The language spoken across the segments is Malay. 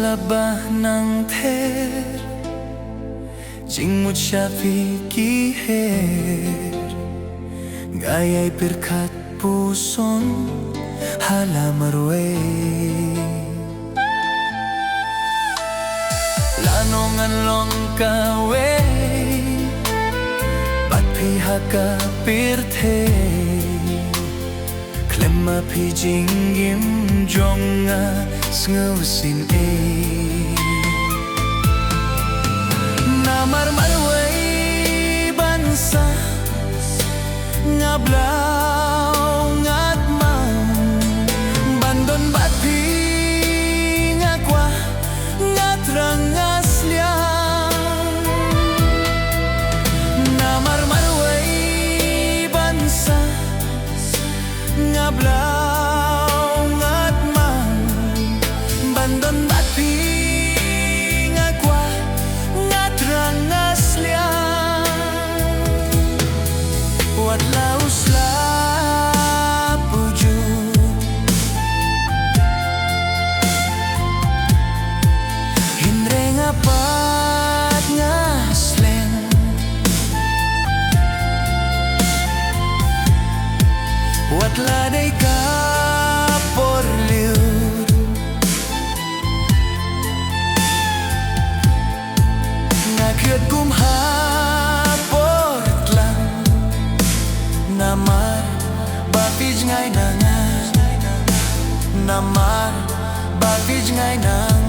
labah ng ther jingmut siya fikir gaya'y pirkat puson halamarwe lanongan long kawe bat pihaka pirte klemma pi jingim jonga sngusin namar marway bansa ngablaw ngatmang bandon batpi ngakwa ngatrang asliang namar marway bansa ngablaw ngatmang bandon batpi ngakwa ngatrang asliang wat laus la puju hindre ngapat ngaslen wat ladai ka porliur ngakyat kumha namar bapij ngay nangan namar bapij ngay nangan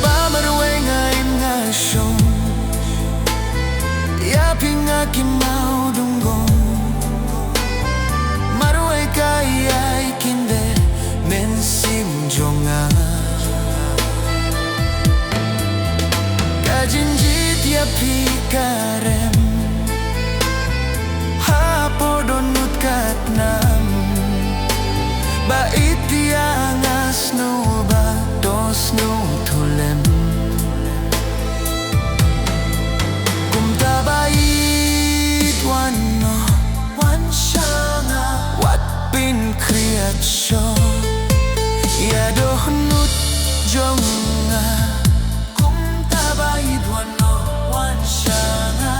bamarwe ngay ngasyon kimau dunggong marway kaya'y kinder mensim jonga kajinjit ya pikarem hapodonut katnam bait tiangas no batos no tulem kumtabay wano wansyanga wat pin kreatsyon yadohnut jonga kumtabay wano wansyanga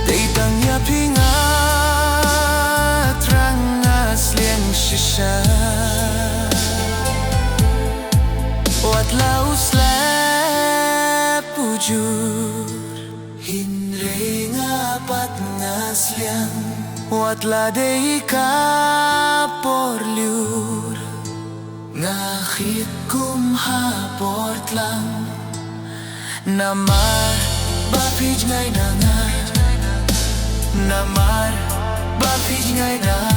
deitang yapinga trangas liang shisha wat laus lep pujur hindre ngapat ngasliang wat ladai ka porliur ngakit kumha portlang namar bapij ngay nangan namar bapij ngay nangan